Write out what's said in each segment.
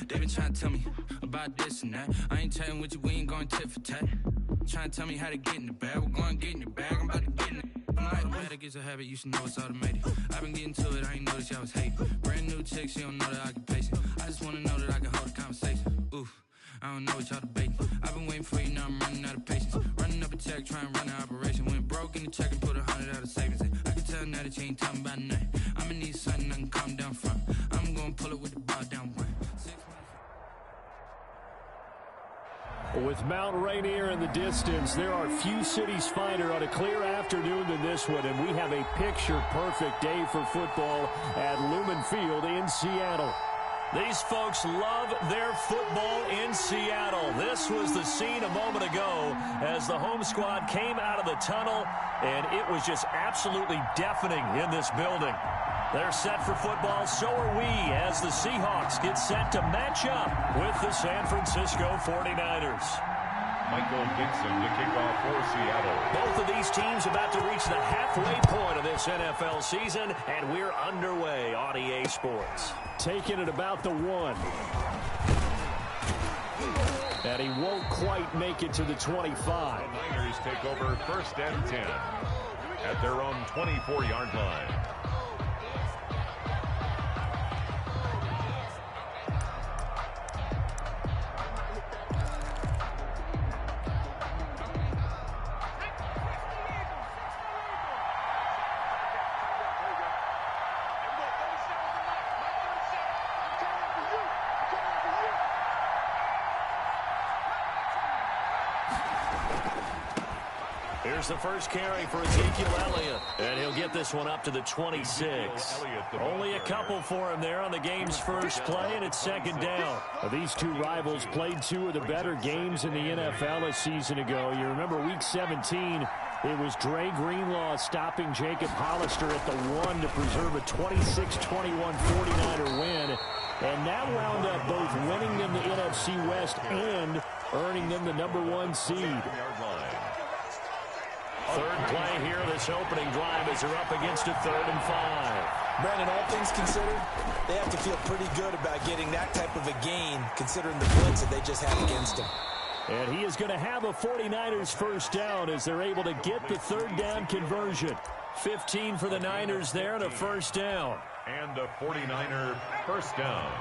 They been trying to tell me about this and that. I ain't chatting with you, we ain't going tit for tat. Trying to tell me how to get in the bag. We're going to get in the bag, I'm about to get in it. I'm like, automatic is a habit, you should know it's automated. I've been getting to it, I ain't noticed y'all was hating. Brand new chick, she don't know the occupation. I just wanna know that I can hold a conversation. Oof, I don't know what y'all debating. I've been waiting for you, now I'm running out of patience. Running up a check, trying to run an operation. Went broke in the check and put 100 out of savings in. I can tell now that you ain't talking about nothing. I'ma need something I can calm down front. I'm gonna pull it with the bar down one. With Mount Rainier in the distance, there are few cities finer on a clear afternoon than this one, and we have a picture-perfect day for football at Lumen Field in Seattle. These folks love their football in Seattle. This was the scene a moment ago as the home squad came out of the tunnel, and it was just absolutely deafening in this building. They're set for football, so are we, as the Seahawks get set to match up with the San Francisco 49ers. Michael Dixon to kick off for Seattle. Both of these teams about to reach the halfway point of this NFL season, and we're underway on EA Sports. Taking it about the 1. And he won't quite make it to the 25. The Niners take over 1st and 10 at their own 24-yard line. Here's the first carry for Ezekiel Elliott, and he'll get this one up to the 26. Only a couple for him there on the game's first play, and it's 2nd down. These two rivals played 2 of the better games in the NFL a season ago. You remember Week 17, it was Dre Greenlaw stopping Jacob Hollister at the 1 to preserve a 26-21 49er win. And that wound up both winning them the NFC West and earning them the #1 seed. Third play here, this opening drive as they're up against a 3rd and 5. Brandon, all things considered, they have to feel pretty good about getting that type of a gain, considering the blitz that they just had against them. And he is going to have a 49ers first down as they're able to get the 3rd down conversion. 15 for the Niners there and a first down. And a 49er first down.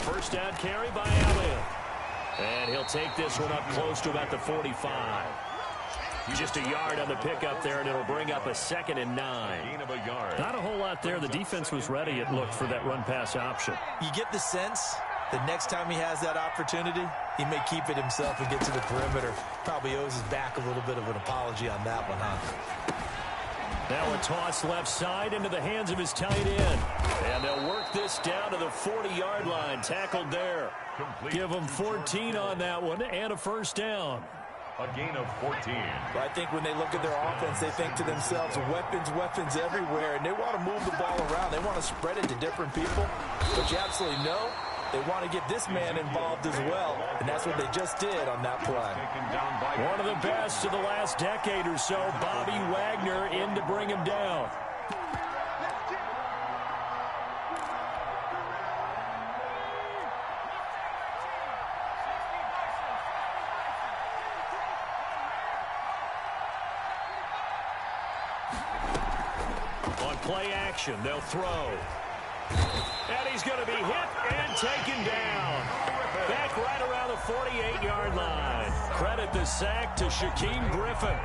First down carry by Elliott. And he'll take this one up close to about the 45. Just a yard on the pickup there, and it'll bring up a 2nd and 9. Gain of a yard. Not a whole lot there. The defense was ready, it looked, for that run-pass option. You get the sense that next time he has that opportunity, he may keep it himself and get to the perimeter. Probably owes his back a little bit of an apology on that one, huh? Now a toss left side into the hands of his tight end. And they'll work this down to the 40-yard line. Tackled there. Give them 14 on that one and a first down. A gain of 14. But I think when they look at their offense, they think to themselves, weapons everywhere. And they want to move the ball around. They want to spread it to different people. But you absolutely know they want to get this man involved as well. And that's what they just did on that play. One of the best of the last decade or so, Bobby Wagner in to bring him down. On play action, they'll throw. And he's going to be hit and taken down. Back right around the 48-yard line. Credit the sack to Shaquem Griffin.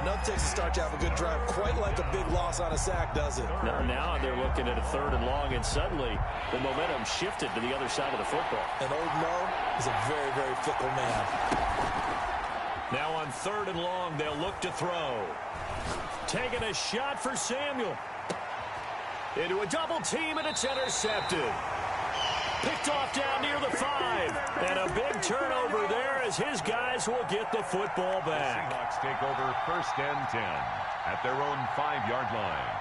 Enough takes to start to have a good drive, quite like a big loss on a sack, does it? Now they're looking at a 3rd and long, and suddenly the momentum shifted to the other side of the football. And old Mo is a very, very fickle man. Now on 3rd and long, they'll look to throw. Taking a shot for Samuel. Into a double team, and it's intercepted. Picked off down near the 5. And a big turnover there as his guys will get the football back. The Seahawks take over 1st and 10 at their own 5-yard line.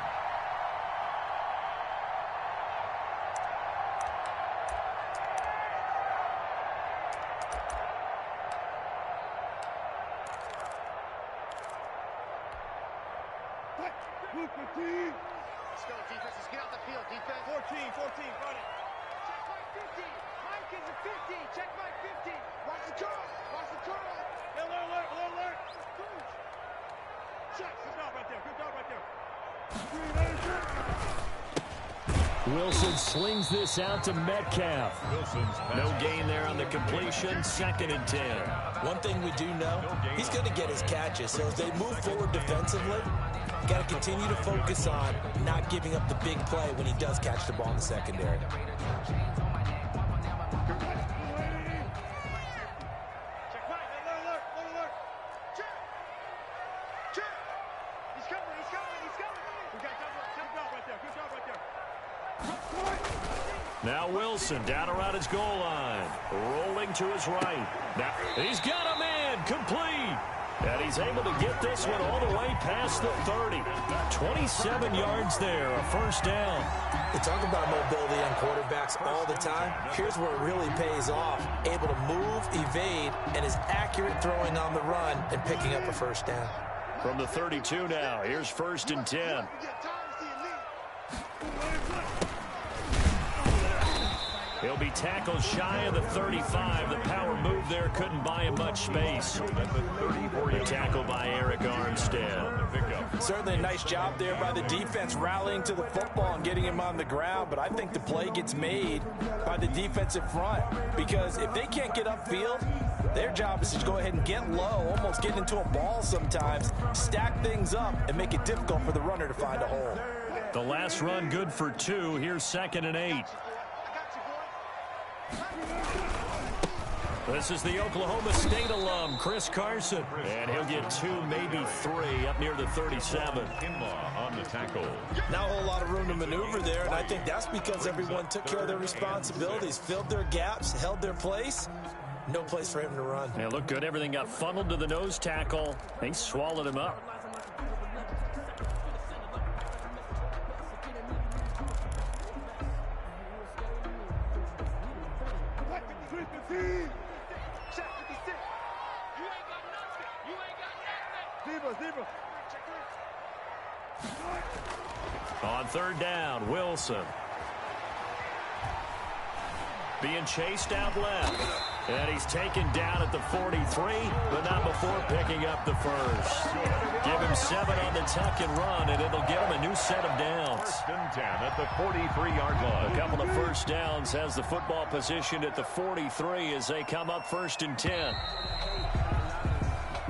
Let's go, defense. Let's get out the field, defense. 14, run it. Check my 50. Mike is a 50. Check my 50. Watch the curl. Alert. Check. Good job right there. Wilson slings this out to Metcalf. No gain there on the completion. 2nd and 10. One thing we do know, he's going to get his catches. So as they move forward defensively, got to continue to focus on not giving up the big play when he does catch the ball in the secondary. Check. Alert. Check. He's coming. Good job right there. Now Wilson down around his goal line. Rolling to his right. Now he's got a man complete. And he's able to get this one all the way past the 30. 27 yards there, a first down. We talk about mobility on quarterbacks all the time. Here's where it really pays off. Able to move, evade, and is accurate throwing on the run and picking up a first down. From the 32 now, here's 1st and 10. He'll be tackled shy of the 35. The power move there couldn't buy him much space. The tackle by Eric Armstead. Certainly a nice job there by the defense rallying to the football and getting him on the ground, but I think the play gets made by the defensive front because if they can't get upfield, their job is to go ahead and get low, almost get into a ball sometimes, stack things up, and make it difficult for the runner to find a hole. The last run good for 2. Here's 2nd and 8. This is the Oklahoma State alum, Chris Carson. And he'll get 2, maybe 3, up near the 37. Kinlaw on the tackle. Not a whole lot of room to maneuver there, and I think that's because everyone took care of their responsibilities, filled their gaps, held their place. No place for him to run. Yeah, looked good. Everything got funneled to the nose tackle. They swallowed him up. On 3rd down, Wilson. Being chased out left. And he's taken down at the 43, but not before picking up the first. Give him 7 on the tuck and run, and it'll give him a new set of downs. 1st and 10 at the 43-yard line. A couple of first downs has the football positioned at the 43 as they come up 1st and 10.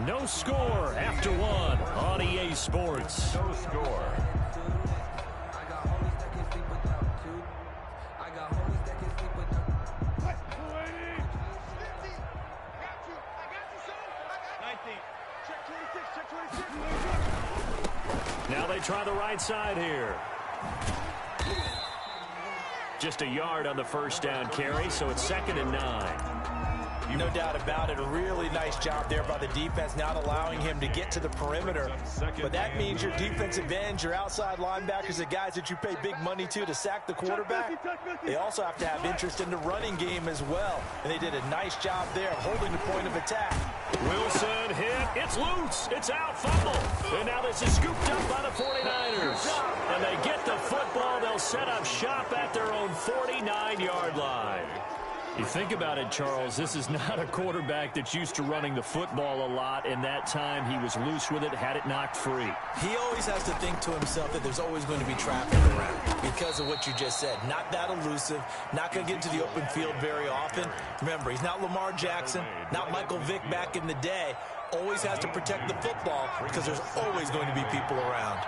No score after 1 on EA Sports. No score. Now they try the right side here. Just a yard on the first down carry, so it's 2nd and 9. No doubt about it. A really nice job there by the defense, not allowing him to get to the perimeter. But that means your defensive ends, your outside linebackers, the guys that you pay big money to sack the quarterback, they also have to have interest in the running game as well. And they did a nice job there of holding the point of attack. Wilson hit. It's loose. It's out. Fumble. And now this is scooped up by the 49ers. And they get the football. They'll set up shop at their own 49-yard line. You think about it, Charles, this is not a quarterback that's used to running the football a lot, and that time he was loose with it, had it knocked free. He always has to think to himself that there's always going to be traffic around because of what you just said. Not that elusive, not going to get into the open field very often. Remember, he's not Lamar Jackson, not Michael Vick back in the day. Always has to protect the football because there's always going to be people around.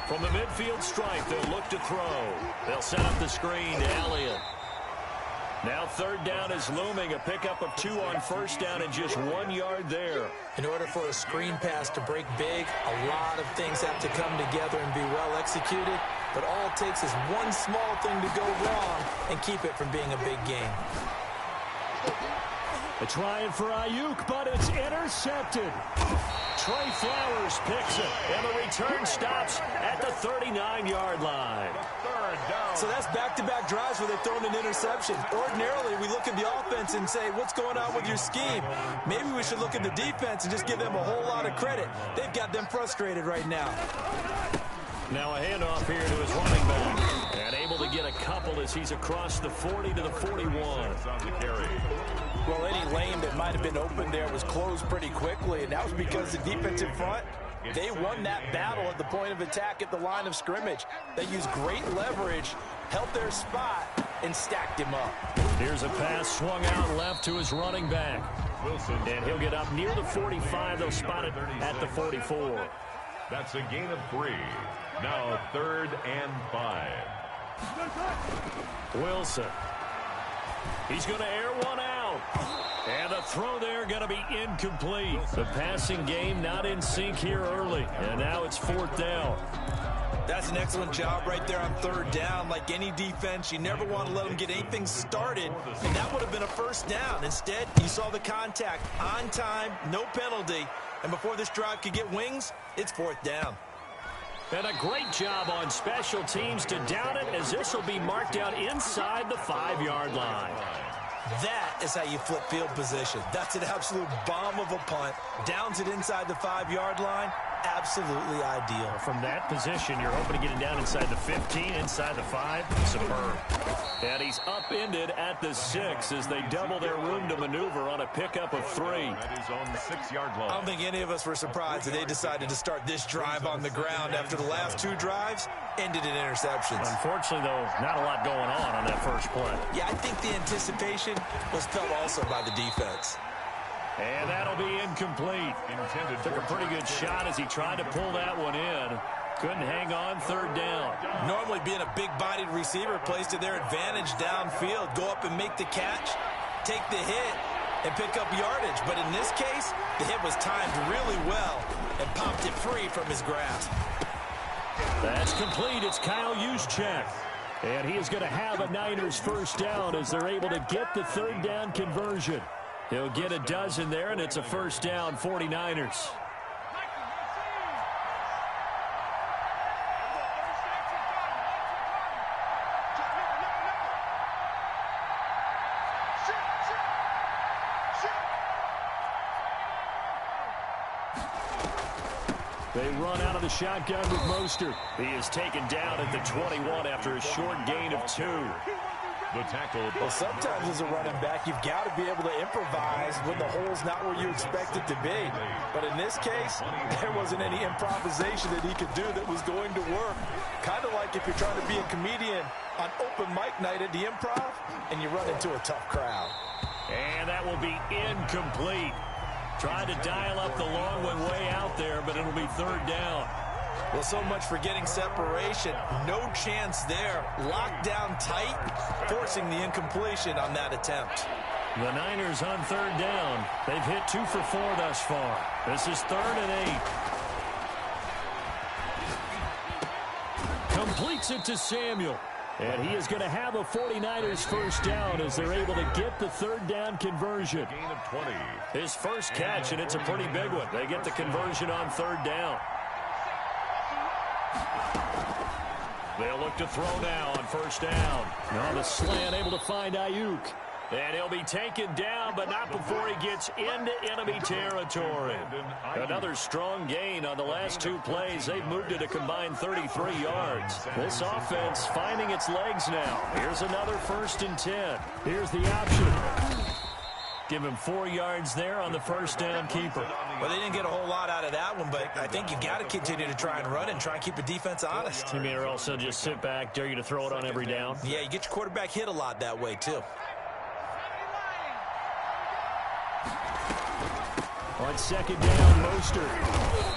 From the midfield stripe, they'll look to throw. They'll set up the screen to Elliott. Now 3rd down is looming. A pickup of 2 on 1st down and just 1 yard there. In order for a screen pass to break big, a lot of things have to come together and be well executed. But all it takes is one small thing to go wrong and keep it from being a big game. A trying for Ayuk, but it's intercepted. Trey Flowers picks it, and the return stops at the 39-yard line. So that's back-to-back drives where they've thrown an interception. Ordinarily, we look at at the offense and say, what's going on with your scheme? Maybe we should look at the defense and just give them a whole lot of credit. They've got them frustrated right now. Now a handoff here to his running back. And able to get a couple as he's across the 40 to the 41. Well, any lane that might have been open there was closed pretty quickly, and that was because the defensive front, they won that battle at the point of attack at the line of scrimmage. They used great leverage, held their spot, and stacked him up. Here's a pass swung out left to his running back. And he'll get up near the 45. They'll spot it at the 44. That's a gain of 3. Now 3rd and 5. Wilson. He's going to air one out. And the throw there going to be incomplete. The passing game not in sync here early. And now it's 4th down. That's an excellent job right there on 3rd down. Like any defense, you never want to let them get anything started, and that would have been a 1st down. Instead, you saw the contact on time, no penalty, and before this drive could get wings, it's 4th down. And a great job on special teams to down it, as this will be marked out inside the 5-yard line. That is how you flip field position. That's an absolute bomb of a punt. Downs it inside the 5-yard line. Absolutely ideal. From that position, you're hoping to get it down inside the 15, inside the 5. Superb. And he's upended at the 6 as they double their room to maneuver on a pickup of 3. That is on the 6-yard line. I don't think any of us were surprised that they decided to start this drive on the ground after the last 2 drives ended in interceptions. Unfortunately, though, not a lot going on that first play. Yeah, I think the anticipation was felt also by the defense. And that'll be incomplete. Took a pretty good shot as he tried to pull that one in. Couldn't hang on. 3rd down. Normally being a big-bodied receiver plays to their advantage downfield. Go up and make the catch, take the hit, and pick up yardage. But in this case, the hit was timed really well and popped it free from his grasp. That's complete. It's Kyle Juszczyk. And he is going to have a Niners 1st down as they're able to get the 3rd down conversion. He'll get a dozen there, and it's a 1st down, 49ers. They run out of the shotgun with Mostert. He is taken down at the 21 after a short gain of 2. The tackle. Well, sometimes as a running back, you've got to be able to improvise when the hole's not where you expect it to be. But in this case, there wasn't any improvisation that he could do that was going to work. Kind of like if you're trying to be a comedian on open mic night at the Improv and you run into a tough crowd. And that will be incomplete. Tried to dial up the long one way out there, but it'll be 3rd down. Well, so much for getting separation. No chance there. Locked down tight, forcing the incompletion on that attempt. The Niners on 3rd down. They've hit 2 for 4 thus far. This is 3rd and 8. Completes it to Samuel. And he is going to have a 49ers 1st down as they're able to get the 3rd down conversion. Gain of 20. His first catch, and it's a pretty big one. They get the conversion on 3rd down. They'll look to throw now on 1st down. On the slant, able to find Ayuk. And he'll be taken down, but not before he gets into enemy territory. Another strong gain on the last 2 plays. They've moved it a combined 33 yards. This offense finding its legs now. Here's another 1st and 10. Here's the option. Give him 4 yards there on the 1st down keeper. Well, they didn't get a whole lot out of that one, but I think you've got to continue to try and run and try and keep the defense honest. You mean, or also just sit back, dare you to throw it on every down? Yeah, you get your quarterback hit a lot that way, too. On 2nd down, Mostert.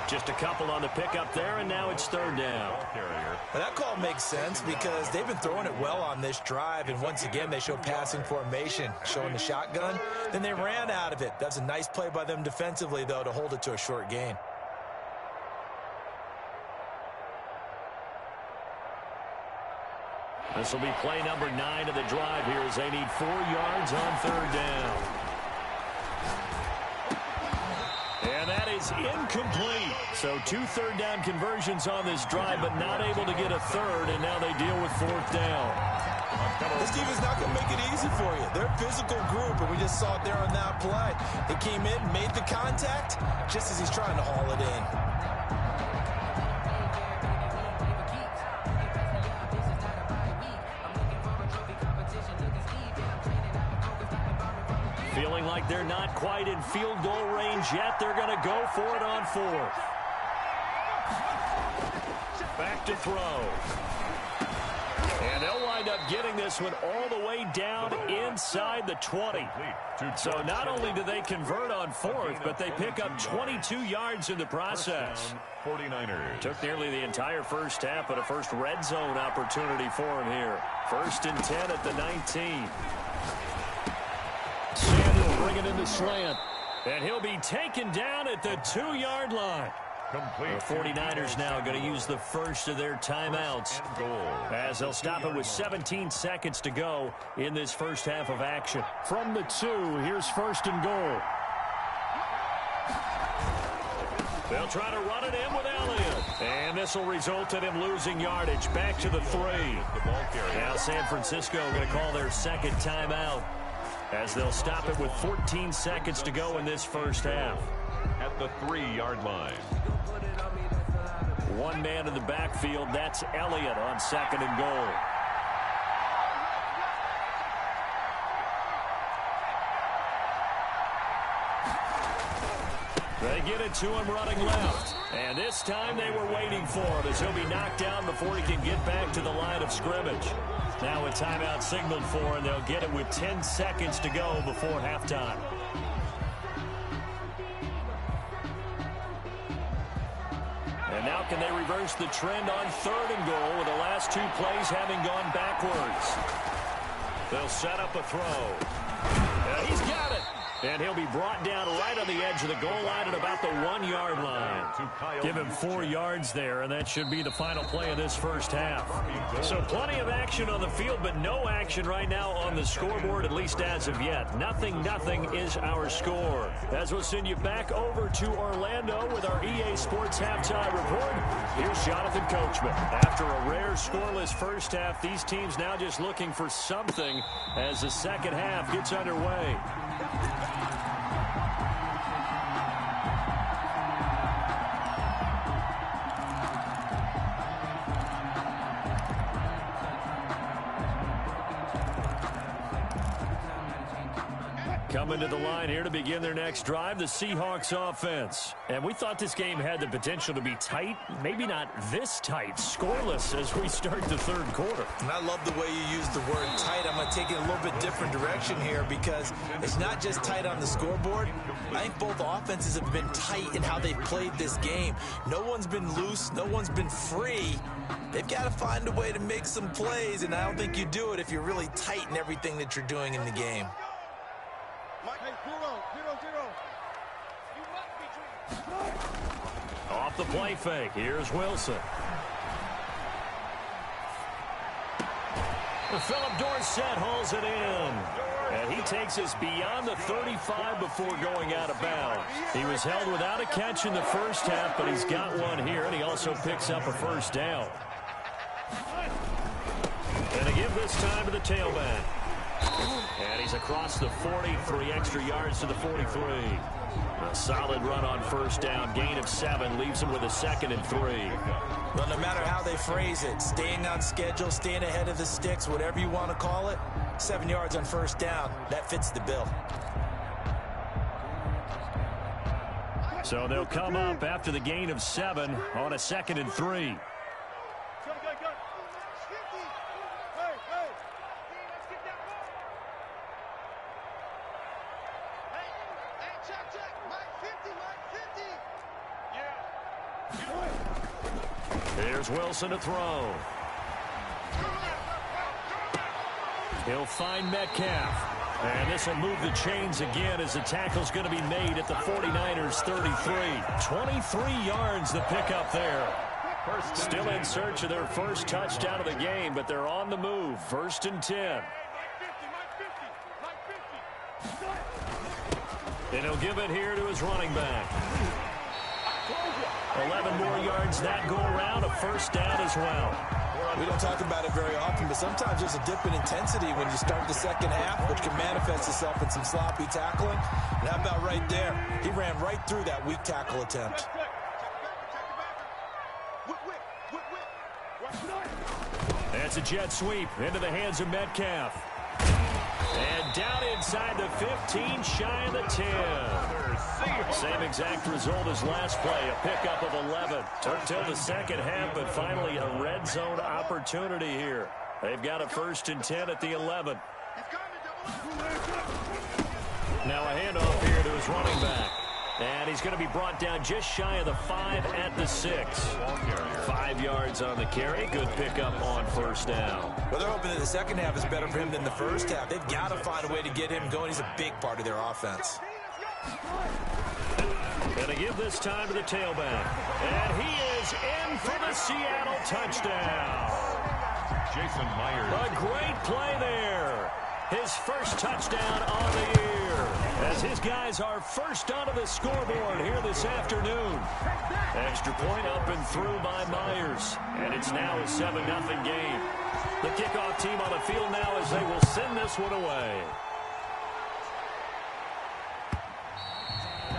Just a couple on the pickup there, and now it's 3rd down. Well, that call makes sense because they've been throwing it well on this drive, and once again, they show passing formation, showing the shotgun. Then they ran out of it. That's a nice play by them defensively, though, to hold it to a short gain. This will be play number 9 of the drive here as they need 4 yards on 3rd down. And that is incomplete. So 2 3rd down conversions on this drive, but not able to get a 3rd, and now they deal with 4th down. This defense is not going to make it easy for you. They're a physical group, and we just saw it there on that play. He came in, made the contact, just as he's trying to haul it in. Feeling like they're not quite in field goal range yet. They're going to go for it on fourth. Back to throw. And they'll wind up getting this one all the way down inside the 20. So not only do they convert on fourth, but they pick up 22 yards in the process. 49ers. Took nearly the entire first half, but a first red zone opportunity for him here. 1st and 10 at the 19. Samuel bringing in the slant. And he'll be taken down at the 2-yard line. Complete. The 49ers now going to use the first of their timeouts as they'll stop it with 17 seconds to go in this first half of action. From the 2, here's 1st and goal. They'll try to run it in with Elliott. And this will result in him losing yardage. Back to the 3. Now San Francisco going to call their second timeout as they'll stop it with 14 seconds to go in this first half. At the 3-yard line. One man in the backfield, that's Elliott on 2nd and goal. They get it to him running left. And this time they were waiting for him as he'll be knocked down before he can get back to the line of scrimmage. Now a timeout signaled for, and they'll get it with 10 seconds to go before halftime. And now can they reverse the trend on 3rd and goal with the last 2 plays having gone backwards? They'll set up a throw. He's got it. And he'll be brought down right on the edge of the goal line at about the 1-yard line. Give him 4 yards there, and that should be the final play of this first half. So plenty of action on the field, but no action right now on the scoreboard, at least as of yet. Nothing is our score. As we'll send you back over to Orlando with our EA Sports Halftime Report, here's Jonathan Coachman. After a rare scoreless first half, these teams now just looking for something as the second half gets underway. Coming to the line here to begin their next drive, the Seahawks offense. And we thought this game had the potential to be tight, maybe not this tight, scoreless as we start the 3rd quarter. And I love the way you use the word tight. I'm going to take it a little bit different direction here because it's not just tight on the scoreboard. I think both offenses have been tight in how they've played this game. No one's been loose. No one's been free. They've got to find a way to make some plays, and I don't think you do it if you're really tight in everything that you're doing in the game. Off the play fake, here's Wilson. Philip Dorsett hauls it in. And he takes us beyond the 35 before going out of bounds. He was held without a catch in the first half, but he's got one here, and he also picks up a first down. And they give this time to the tailback. And he's across the 40, 3 extra yards to the 43. A solid run on first down, gain of 7, leaves him with a 2nd and 3. Well, no matter how they phrase it, staying on schedule, staying ahead of the sticks, whatever you want to call it, 7 yards on first down, that fits the bill. So they'll come up after the gain of 7 on a 2nd and 3. Here's Wilson to throw. He'll find Metcalf. And this will move the chains again as the tackle's going to be made at the 49ers 33. 23 yards the pickup there. Still in search of their first touchdown of the game, but they're on the move. 1st and 10. And he'll give it here to his running back. 11 more yards that go around, a first down as well. We don't talk about it very often, but sometimes there's a dip in intensity when you start the second half, which can manifest itself in some sloppy tackling. And how about right there? He ran right through that weak tackle attempt. That's a jet sweep into the hands of Metcalf. And down inside the 15, shy of the 10. Same exact result as last play, a pickup of 11. Took till the second half, but finally a red zone opportunity here. They've got a 1st and 10 at the 11. Now a handoff here to his running back. And he's going to be brought down just shy of the 5 at the 6. 5 yards on the carry. Good pickup on 1st down. Well, they're hoping that the second half is better for him than the first half. They've got to find a way to get him going. He's a big part of their offense. Going to give this time to the tailback. And he is in for the Seattle touchdown. Jason Myers. A great play there. His first touchdown on the year. As his guys are first onto the scoreboard here this afternoon. Extra point up and through by Myers. And it's now a 7-0 game. The kickoff team on the field now as they will send this one away.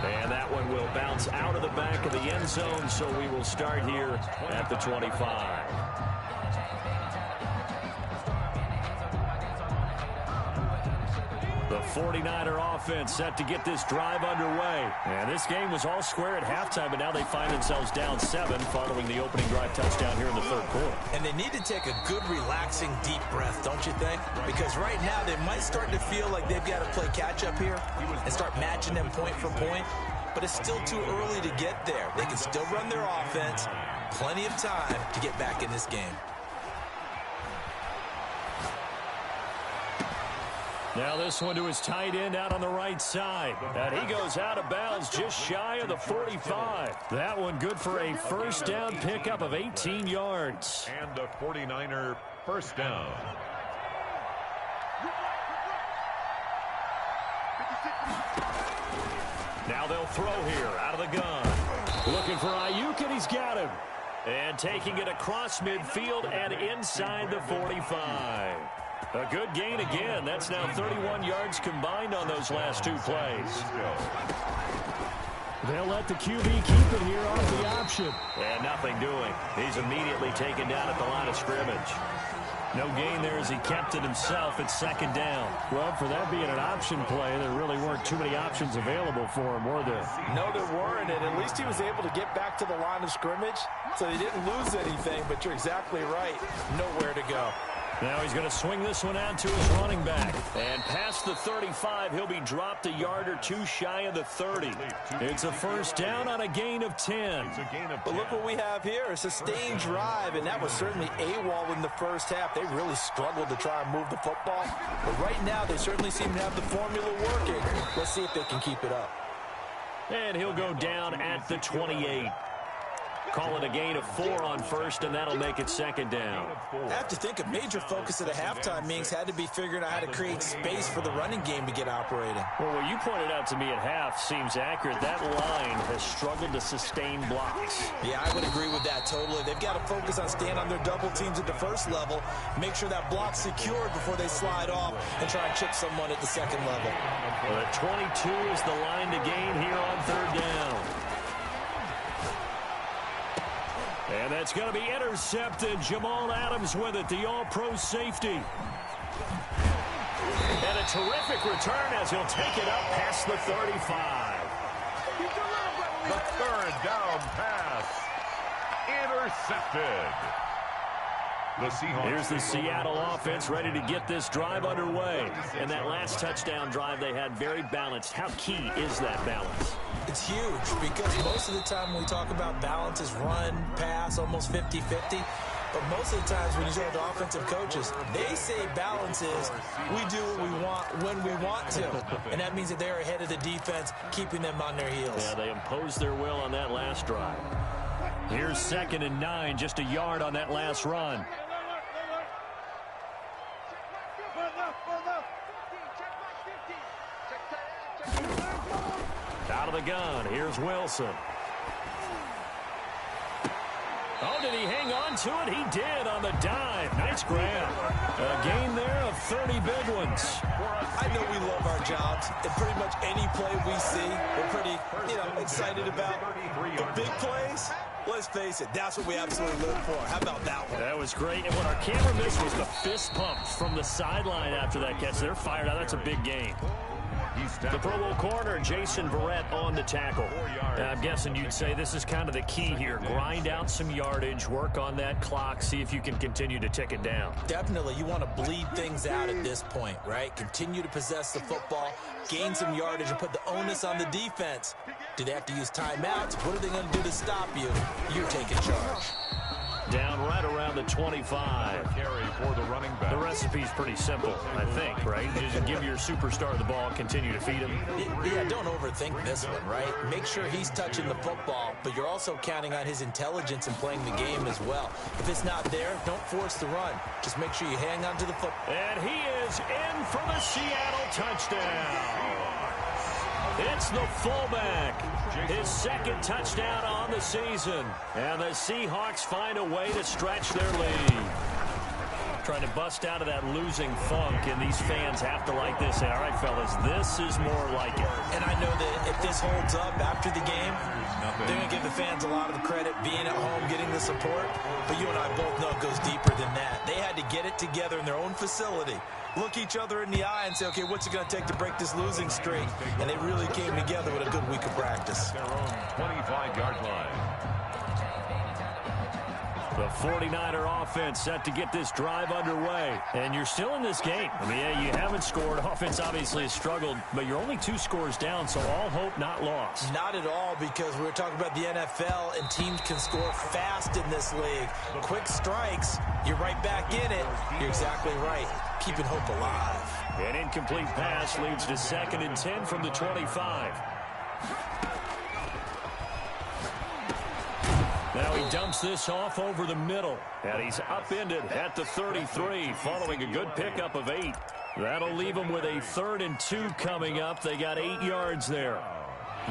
And that one will bounce out of the back of the end zone, so we will start here at the 25. The 49er offense set to get this drive underway. And this game was all square at halftime, but now they find themselves down 7 following the opening drive touchdown here in the 3rd quarter. And they need to take a good, relaxing, deep breath, don't you think? Because right now they might start to feel like they've got to play catch-up here and start matching them point for point. But it's still too early to get there. They can still run their offense. Plenty of time to get back in this game. Now this one to his tight end out on the right side. And he goes out of bounds just shy of the 45. That one good for a 1st down pickup of 18 yards. And a 49er 1st down. Now they'll throw here out of the gun. Looking for Ayuk, and he's got him. And taking it across midfield and inside the 45. A good gain again. That's now 31 yards combined on those last 2 plays. They'll let the QB keep it here off the option. And nothing doing. He's immediately taken down at the line of scrimmage. No gain there as he kept it himself at 2nd down. Well, for that being an option play, there really weren't too many options available for him, were there? No, there weren't, and at least he was able to get back to the line of scrimmage, so he didn't lose anything, but you're exactly right. Nowhere to go. Now he's going to swing this one out to his running back. And past the 35, he'll be dropped a yard or 2 shy of the 30. It's a 1st down on a gain of 10. But look what we have here, a sustained drive, and that was certainly AWOL in the first half. They really struggled to try and move the football. But right now, they certainly seem to have the formula working. Let's see if they can keep it up. And he'll go down at the 28. Call it a gain of 4 on 1st, and that'll make it 2nd down. I have to think a major focus of the halftime meetings had to be figuring out how to create space for the running game to get operating. Well, what you pointed out to me at half seems accurate. That line has struggled to sustain blocks. Yeah, I would agree with that totally. They've got to focus on staying on their double teams at the 1st level, make sure that block's secured before they slide off, and try and chip someone at the 2nd level. Well, the 22 is the line to gain here on 3rd down. And that's going to be intercepted. Jamal Adams with it, the all-pro safety. And a terrific return as he'll take it up past the 35. The 3rd down pass. Intercepted. The Seahawks. Here's the Seattle offense ready to get this drive underway. And that last touchdown drive they had very balanced. How key is that balance? It's huge because most of the time when we talk about balance is run, pass, almost 50-50. But most of the times when you talk to offensive coaches, they say balance is we do what we want when we want to. And that means that they're ahead of the defense, keeping them on their heels. Yeah, they imposed their will on that last drive. Here's 2nd and 9, just a yard on that last run. Out of the gun, here's Wilson. Oh, Did he hang on to it? He did on the dive. Nice grab. A gain there of 30 big ones. I know we love our jobs, and pretty much any play we see, we're pretty, excited about. The big plays, let's face it, that's what we absolutely live for. How about that one? That was great. And what our camera missed was the fist pumps from the sideline after that catch. They're fired out. That's a big gain. The Pro Bowl corner, Jason Verrett, on the tackle. I'm guessing you'd say this is kind of the key here. Grind out some yardage, work on that clock, see if you can continue to tick it down. Definitely. You want to bleed things out at this point, right? Continue to possess the football, gain some yardage, and put the onus on the defense. Do they have to use timeouts? What are they going to do to stop you? You're taking charge. Down right around the 25. Carry for the running back. The recipe's pretty simple, I think, right? Just give your superstar the ball, continue to feed him. Yeah, don't overthink this one, right? Make sure he's touching the football, but you're also counting on his intelligence and playing the game as well. If it's not there, don't force the run. Just make sure you hang on to the football. And he is in for the Seattle touchdown. It's the fullback. His second touchdown on the season. And the Seahawks find a way to stretch their lead. Trying to bust out of that losing funk, and these fans have to like this. Say, all right, fellas, this is more like it. And I know that if this holds up after the game, they're going to give the fans a lot of the credit, being at home, getting the support. But you and I both know it goes deeper than that. They had to get it together in their own facility, look each other in the eye and say, okay, what's it going to take to break this losing streak? And they really came together with a good week of practice. Their own 25-yard line. The 49er offense set to get this drive underway. And you're still in this game. I mean, yeah, you haven't scored. Offense obviously has struggled, but you're only 2 scores down, so all hope not lost. Not at all, because we were talking about the NFL, and teams can score fast in this league. Quick strikes, you're right back in it. You're exactly right. Keeping hope alive. An incomplete pass leads to 2nd and 10 from the 25. Now he dumps this off over the middle, and he's upended at the 33 following a good pickup of 8. That'll leave him with a 3rd and 2 coming up. They got 8 yards there.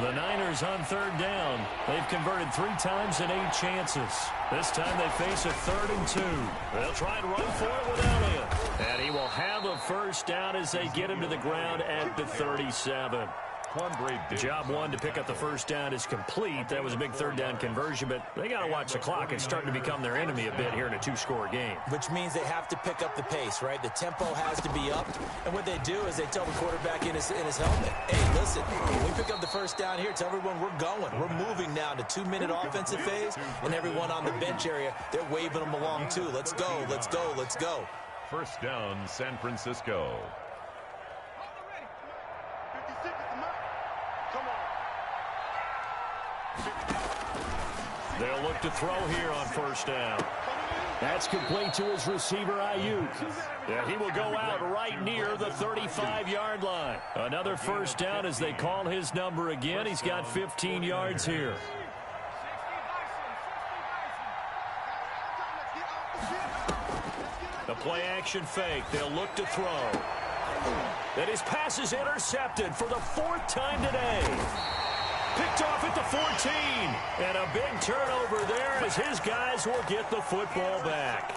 The Niners on 3rd down. They've converted 3 times in 8 chances. This time they face a 3rd and 2. They'll try and run for it with Elliott. And he will have a first down as they get him to the ground at the 37. Job 1 to pick up the first down is complete. That was a big 3rd down conversion, but they got to watch the clock. It's starting to become their enemy a bit here in a 2-score game. Which means they have to pick up the pace, right? The tempo has to be up. And what they do is they tell the quarterback in his helmet, hey, listen, when we pick up the first down here, tell everyone we're going. We're moving now to 2-minute offensive phase, and everyone on the bench area, they're waving them along too. Let's go, let's go, let's go. First down, San Francisco. They'll look to throw here on first down. That's complete to his receiver, Ayuk. Yeah, he will go out right near the 35-yard line. Another first down as they call his number again. He's got 15 yards here. The play-action fake. They'll look to throw. And his pass is intercepted for the 4th time today. Picked off at the 14. And a big turnover there as his guys will get the football back.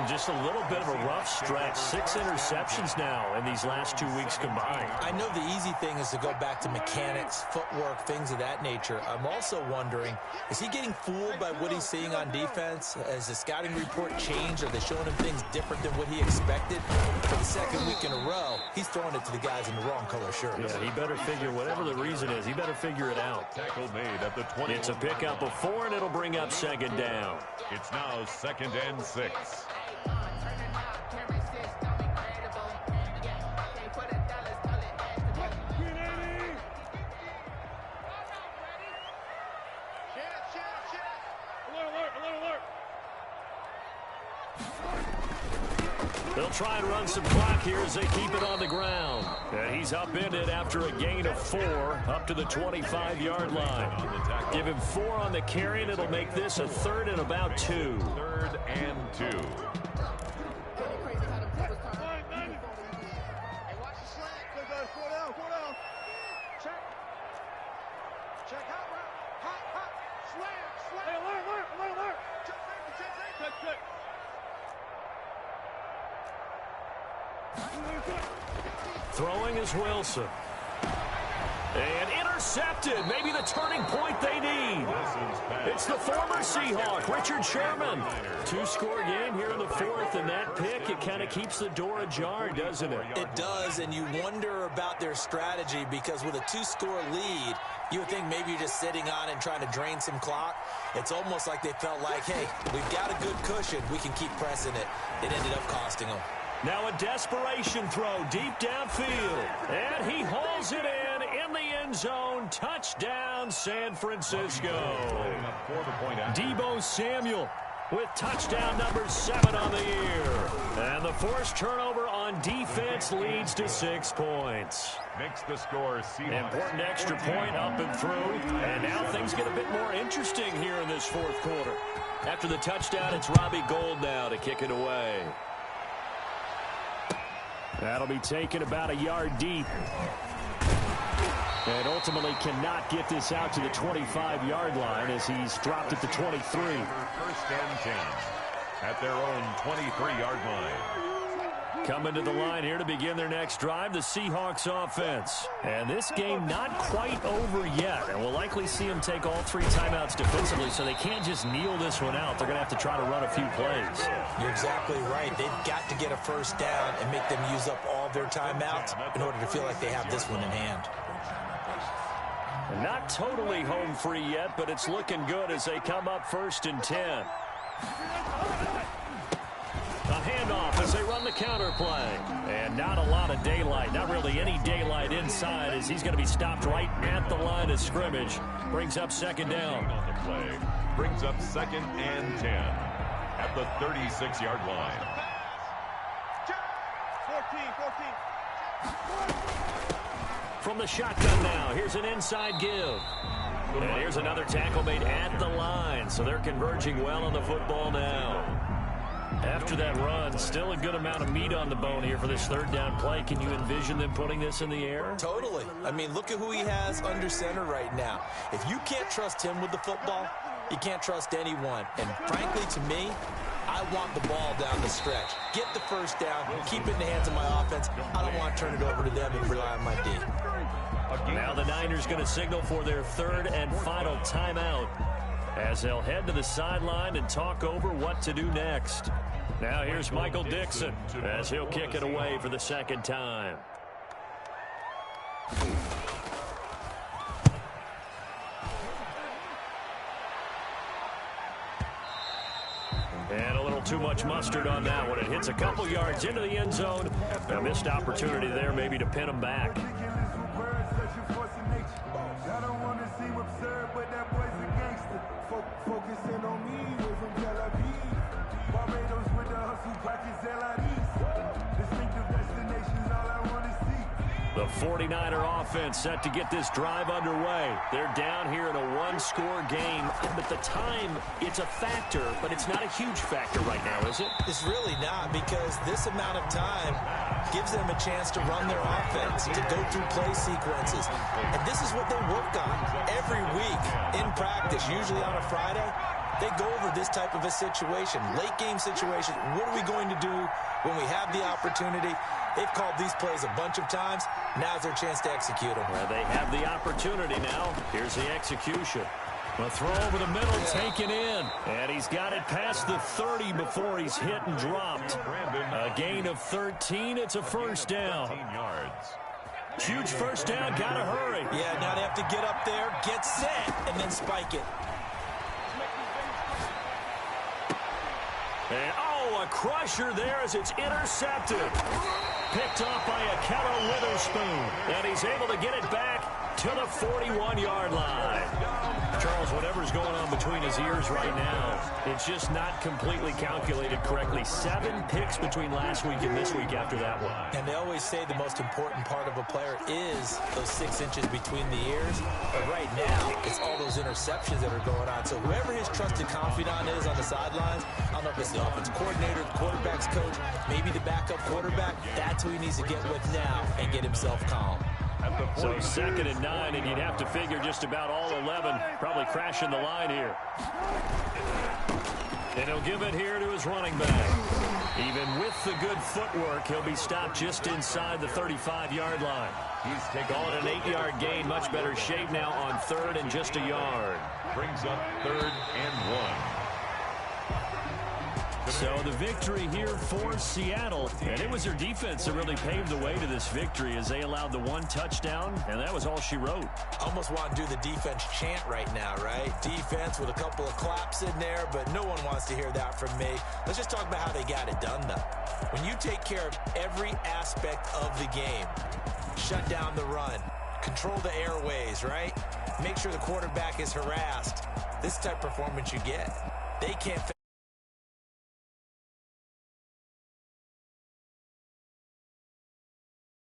Just a little bit of a rough stretch. 6 interceptions now in these last 2 weeks combined. I know the easy thing is to go back to mechanics, footwork, things of that nature. I'm also wondering, is he getting fooled by what he's seeing on defense? Has the scouting report changed? Are they showing him things different than what he expected? For the 2nd week in a row, he's throwing it to the guys in the wrong color shirts. Yeah, he better figure, whatever the reason is, he better figure it out. Tackle made at the 20. It's a pickup of 4, and it'll bring up 2nd down. It's now 2nd and 6. They'll try and run some clock here as they keep it on the ground. And he's upended after a gain of 4 up to the 25-yard line. Give him 4 on the carry, and it'll make this a 3rd and about 2. 3rd and 2. Throwing is Wilson. And intercepted. Maybe the turning point they need. It's the former Seahawk, Richard Sherman. Two-score game here in the fourth, and that pick, it kind of keeps the door ajar, doesn't it? It does, and you wonder about their strategy because with a two-score lead, you would think maybe you're just sitting on it and trying to drain some clock. It's almost like they felt like, hey, we've got a good cushion. We can keep pressing it. It ended up costing them. Now a desperation throw deep downfield. And he hauls it in the end zone. Touchdown, San Francisco. Deebo Samuel with touchdown number 7 on the year. And the forced turnover on defense leads to 6 points. Makes the score Seahawks. Important extra point up and through. And now things get a bit more interesting here in this fourth quarter. After the touchdown, it's Robbie Gould now to kick it away. That'll be taken about a yard deep. And ultimately cannot get this out to the 25-yard line as he's dropped at the 23. First and 10 at their own 23-yard line. Coming to the line here to begin their next drive, the Seahawks offense. And this game not quite over yet. And we'll likely see them take all 3 timeouts defensively, so they can't just kneel this one out. They're going to have to try to run a few plays. You're exactly right. They've got to get a first down and make them use up all their timeouts in order to feel like they have this one in hand. Not totally home free yet, but it's looking good as they come up first and 10. A handoff as they run the counter play. And not a lot of daylight. Not really any daylight inside as he's going to be stopped right at the line of scrimmage. Brings up second down. On the play. Brings up second and 10 at the 36-yard line. 14. From the shotgun now, here's an inside give. And here's another tackle made at the line. So they're converging well on the football now. After that run, still a good amount of meat on the bone here for this third down play. Can you envision them putting this in the air? Totally. I mean, look at who he has under center right now. If you can't trust him with the football, you can't trust anyone. And frankly, to me, I want the ball down the stretch. Get the first down, keep it in the hands of my offense. I don't want to turn it over to them and rely on my D. Now the Niners going to signal for their third and final timeout as they'll head to the sideline and talk over what to do next. Now here's Michael Dixon as he'll kick it away for the second time. And a little too much mustard on that one. It hits a couple yards into the end zone. A missed opportunity there maybe to pin him back. The 49er offense set to get this drive underway. They're down here in a one-score game. But the time, it's a factor, but it's not a huge factor right now, is it? It's really not, because this amount of time gives them a chance to run their offense, to go through play sequences. And this is what they work on every week in practice, usually on a Friday. They go over this type of a situation, late game situation. What are we going to do when we have the opportunity? They've called these plays a bunch of times. Now's their chance to execute them. Well, they have the opportunity now. Here's the execution. A throw over the middle, taken in. And he's got it past the 30 before he's hit and dropped. A gain of 13. It's a first down. Huge first down. Got to hurry. Yeah, now they have to get up there, get set, and then spike it. And, a crusher there as it's intercepted. Picked off by a Keller Witherspoon. And he's able to get it back to the 41-yard line. Charles, whatever's going on between his ears right now, it's just not completely calculated correctly. 7 picks between last week and this week after that one. And they always say the most important part of a player is those 6 inches between the ears. But right now, it's all those interceptions that are going on. So whoever his trusted confidant is on the sidelines, I don't know if it's the offense coordinator, the quarterback's coach, maybe the backup quarterback, that's who he needs to get with now and get himself calm. at the 40. So 2nd and 9, and you'd have to figure just about all 11 probably crashing the line here. And he'll give it here to his running back. Even with the good footwork, he'll be stopped just inside the 35-yard line. He's taken Call it an 8-yard gain. Much better shape now on 3rd and just a yard. Brings up 3rd and 1. So the victory here for Seattle, and it was their defense that really paved the way to this victory as they allowed the 1 touchdown, and that was all she wrote. Almost want to do the defense chant right now, right? Defense with a couple of claps in there, but no one wants to hear that from me. Let's just talk about how they got it done, though. When you take care of every aspect of the game, shut down the run, control the airways, right? Make sure the quarterback is harassed. This type of performance you get. They can't